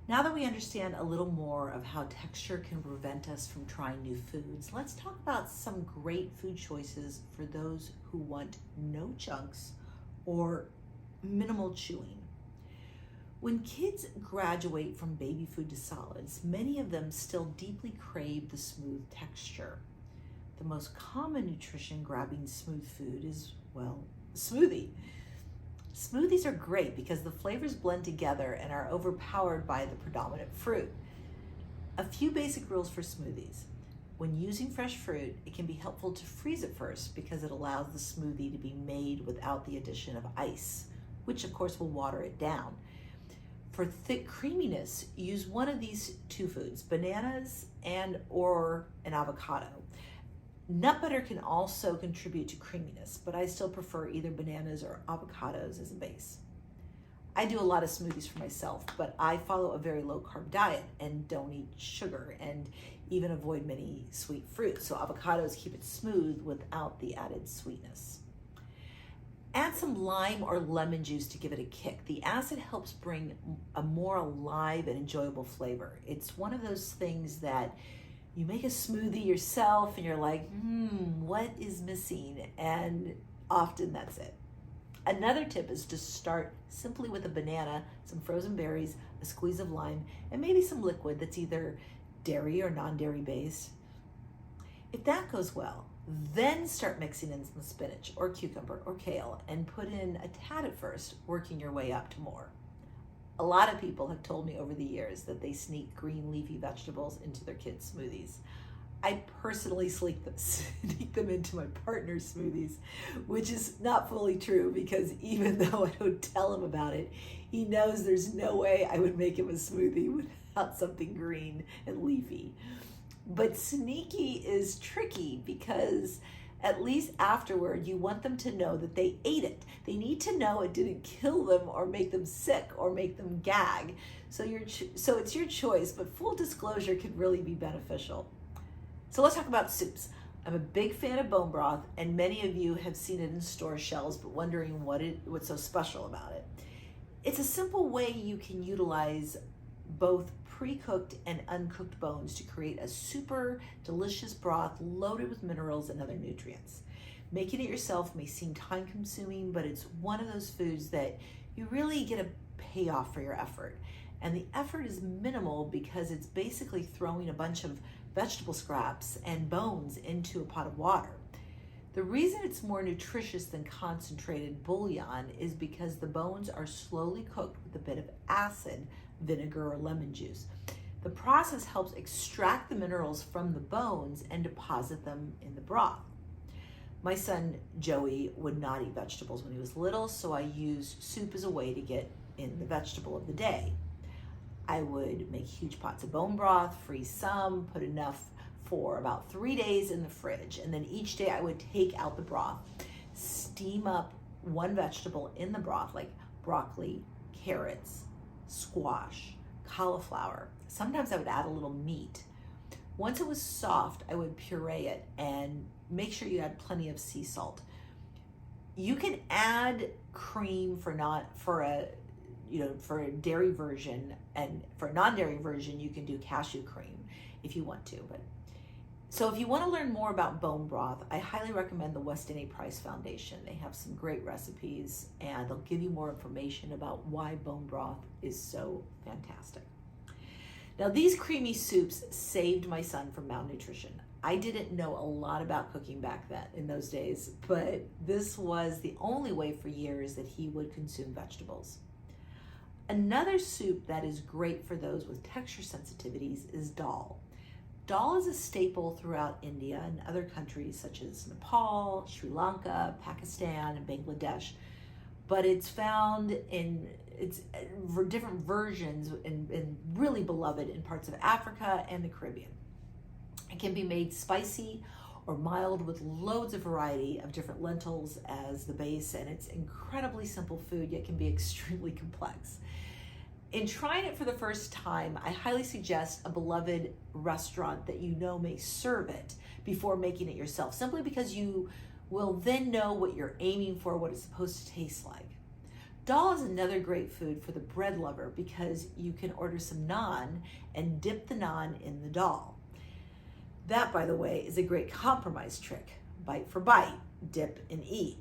Now that we understand a little more of how texture can prevent us from trying new foods, let's talk about some great food choices for those who want no chunks or minimal chewing. When kids graduate from baby food to solids, many of them still deeply crave the smooth texture. The most common nutrition grabbing smooth food is, well, a smoothie. Smoothies are great because the flavors blend together and are overpowered by the predominant fruit. A few basic rules for smoothies. When using fresh fruit, it can be helpful to freeze it first because it allows the smoothie to be made without the addition of ice, which of course will water it down. For thick creaminess, use one of these two foods, bananas and or an avocado. Nut butter can also contribute to creaminess, but I still prefer either bananas or avocados as a base. I do a lot of smoothies for myself, but I follow a very low carb diet and don't eat sugar and even avoid many sweet fruits. So avocados keep it smooth without the added sweetness. Add some lime or lemon juice to give it a kick. The acid helps bring a more alive and enjoyable flavor. It's one of those things that you make a smoothie yourself and you're like, what is missing? And often that's it. Another tip is to start simply with a banana, some frozen berries, a squeeze of lime, and maybe some liquid that's either dairy or non-dairy based. If that goes well, then start mixing in some spinach or cucumber or kale and put in a tad at first, working your way up to more. A lot of people have told me over the years that they sneak green leafy vegetables into their kids' smoothies. I personally sneak them into my partner's smoothies, which is not fully true because even though I don't tell him about it, he knows there's no way I would make him a smoothie without something green and leafy. But sneaky is tricky because at least afterward, you want them to know that they ate it. They need to know it didn't kill them or make them sick or make them gag. So it's your choice, but full disclosure can really be beneficial. So let's talk about soups. I'm a big fan of bone broth, and many of you have seen it in store shelves, but wondering what's so special about it. It's a simple way you can utilize both pre-cooked and uncooked bones to create a super delicious broth loaded with minerals and other nutrients. Making it yourself may seem time-consuming, but it's one of those foods that you really get a payoff for your effort. And the effort is minimal because it's basically throwing a bunch of vegetable scraps and bones into a pot of water. The reason it's more nutritious than concentrated bouillon is because the bones are slowly cooked with a bit of acid, vinegar, or lemon juice. The process helps extract the minerals from the bones and deposit them in the broth. My son Joey would not eat vegetables when he was little, so I used soup as a way to get in the vegetable of the day. I would make huge pots of bone broth, freeze some, put enough for about 3 days in the fridge, and then each day I would take out the broth, steam up one vegetable in the broth, like broccoli, carrots, squash, cauliflower. Sometimes I would add a little meat. Once it was soft, I would puree it and make sure you add plenty of sea salt. You can add cream for a dairy version, and for a non-dairy version, you can do cashew cream if you want to. So if you want to learn more about bone broth, I highly recommend the Weston A. Price Foundation. They have some great recipes and they'll give you more information about why bone broth is so fantastic. Now, these creamy soups saved my son from malnutrition. I didn't know a lot about cooking back then in those days, but this was the only way for years that he would consume vegetables. Another soup that is great for those with texture sensitivities is dal. Dal is a staple throughout India and other countries such as Nepal, Sri Lanka, Pakistan, and Bangladesh, but it's found in different versions and really beloved in parts of Africa and the Caribbean. It can be made spicy or mild with loads of variety of different lentils as the base, and it's incredibly simple food, yet can be extremely complex. In trying it for the first time, I highly suggest a beloved restaurant that you know may serve it before making it yourself, simply because you will then know what you're aiming for, what it's supposed to taste like. Dal is another great food for the bread lover because you can order some naan and dip the naan in the dal. That, by the way, is a great compromise trick. Bite for bite, dip and eat.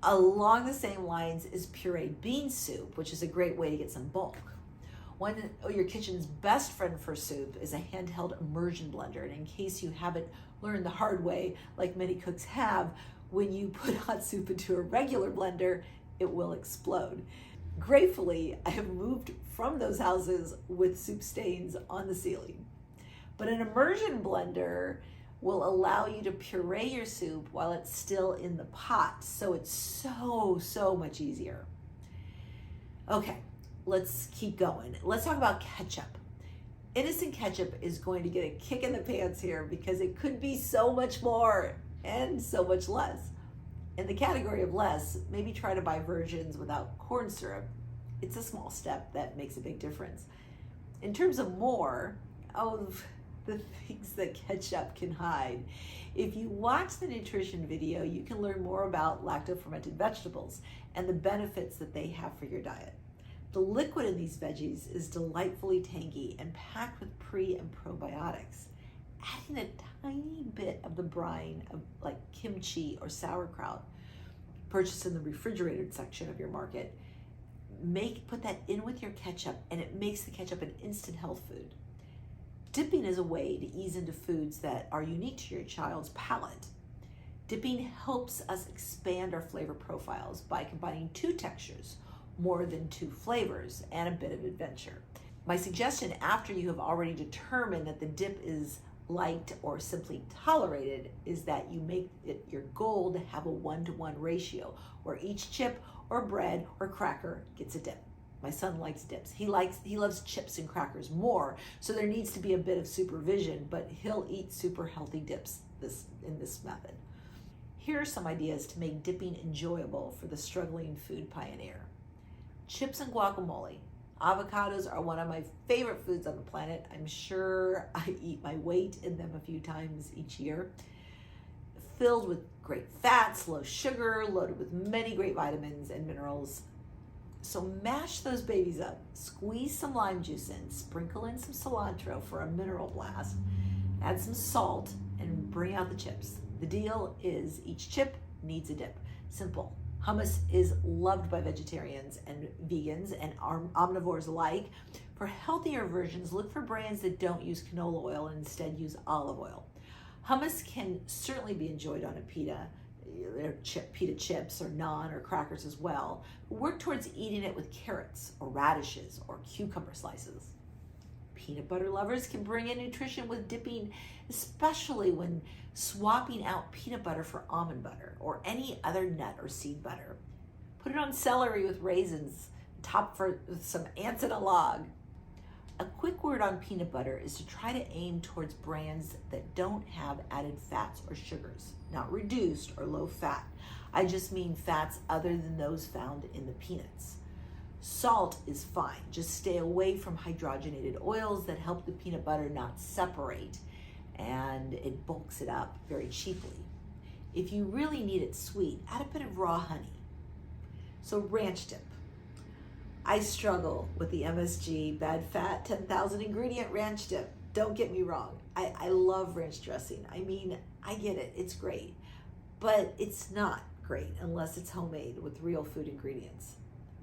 Along the same lines is pureed bean soup, which is a great way to get some bulk. One of your kitchen's best friend for soup is a handheld immersion blender. And in case you haven't learned the hard way, like many cooks have, when you put hot soup into a regular blender, it will explode. Gratefully, I have moved from those houses with soup stains on the ceiling. But an immersion blender will allow you to puree your soup while it's still in the pot. So it's so much easier. Okay, let's keep going. Let's talk about ketchup. Innocent ketchup is going to get a kick in the pants here because it could be so much more and so much less. In the category of less, maybe try to buy versions without corn syrup. It's a small step that makes a big difference. In terms of more, the things that ketchup can hide. If you watch the nutrition video, you can learn more about lacto-fermented vegetables and the benefits that they have for your diet. The liquid in these veggies is delightfully tangy and packed with pre and probiotics. Adding a tiny bit of the brine of like kimchi or sauerkraut purchased in the refrigerated section of your market, put that in with your ketchup and it makes the ketchup an instant health food. Dipping is a way to ease into foods that are unique to your child's palate. Dipping helps us expand our flavor profiles by combining 2 textures, more than 2 flavors, and a bit of adventure. My suggestion after you have already determined that the dip is liked or simply tolerated is that you make it your goal to have a 1-to-1 ratio where each chip or bread or cracker gets a dip. My son likes dips. He loves chips and crackers more, so there needs to be a bit of supervision, but he'll eat super healthy dips in this method. Here are some ideas to make dipping enjoyable for the struggling food pioneer. Chips and guacamole. Avocados are one of my favorite foods on the planet. I'm sure I eat my weight in them a few times each year. Filled with great fats, low sugar, loaded with many great vitamins and minerals. So mash those babies up, squeeze some lime juice in, sprinkle in some cilantro for a mineral blast, add some salt, and bring out the chips. The deal is each chip needs a dip. Simple. Hummus is loved by vegetarians and vegans and omnivores alike. For healthier versions, look for brands that don't use canola oil and instead use olive oil. Hummus can certainly be enjoyed on a pita chips or naan or crackers as well. Work towards eating it with carrots or radishes or cucumber slices. Peanut butter lovers can bring in nutrition with dipping, especially when swapping out peanut butter for almond butter or any other nut or seed butter. Put it on celery with raisins, top for some ants in a log. A quick word on peanut butter is to try to aim towards brands that don't have added fats or sugars, not reduced or low fat. I just mean fats other than those found in the peanuts. Salt is fine, just stay away from hydrogenated oils that help the peanut butter not separate, and it bulks it up very cheaply. If you really need it sweet, add a bit of raw honey. So ranch dip. I struggle with the MSG bad fat 10,000 ingredient ranch dip. Don't get me wrong. I love ranch dressing. I mean, I get it. It's great. But it's not great unless it's homemade with real food ingredients.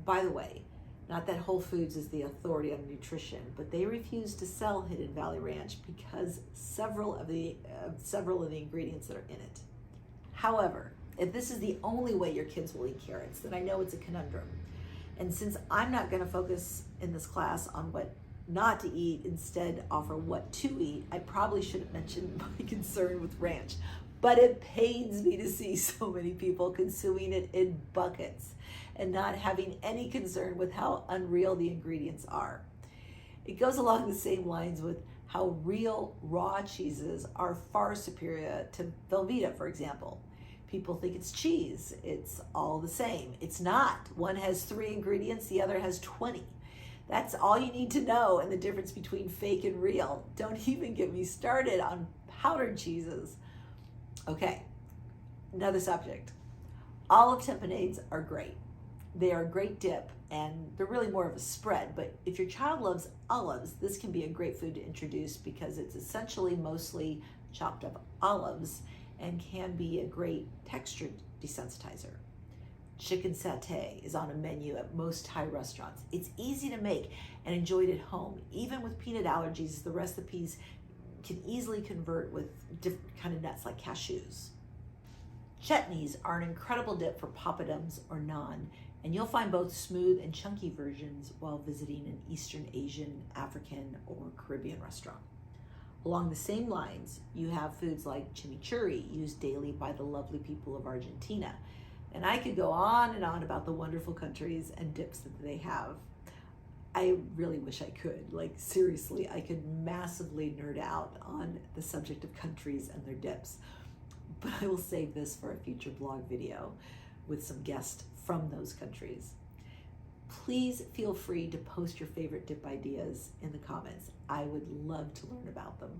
By the way, not that Whole Foods is the authority on nutrition, but they refuse to sell Hidden Valley Ranch because several of the ingredients that are in it. However, if this is the only way your kids will eat carrots, then I know it's a conundrum. And since I'm not going to focus in this class on what not to eat, instead offer what to eat, I probably shouldn't mention my concern with ranch. But it pains me to see so many people consuming it in buckets and not having any concern with how unreal the ingredients are. It goes along the same lines with how real raw cheeses are far superior to Velveeta, for example. People think it's cheese. It's all the same. It's not. One has 3 ingredients, the other has 20. That's all you need to know, and the difference between fake and real. Don't even get me started on powdered cheeses. Okay, another subject. Olive tamponades are great. They are a great dip, and they're really more of a spread. But if your child loves olives, this can be a great food to introduce because it's essentially mostly chopped up olives and can be a great texture desensitizer. Chicken satay is on a menu at most Thai restaurants. It's easy to make and enjoyed at home. Even with peanut allergies, the recipes can easily convert with different kind of nuts like cashews. Chutneys are an incredible dip for papadums or naan, and you'll find both smooth and chunky versions while visiting an Eastern Asian, African, or Caribbean restaurant. Along the same lines, you have foods like chimichurri, used daily by the lovely people of Argentina. And I could go on and on about the wonderful countries and dips that they have. I really wish I could. Like, seriously, I could massively nerd out on the subject of countries and their dips. But I will save this for a future blog video with some guests from those countries. Please feel free to post your favorite dip ideas in the comments. I would love to learn about them.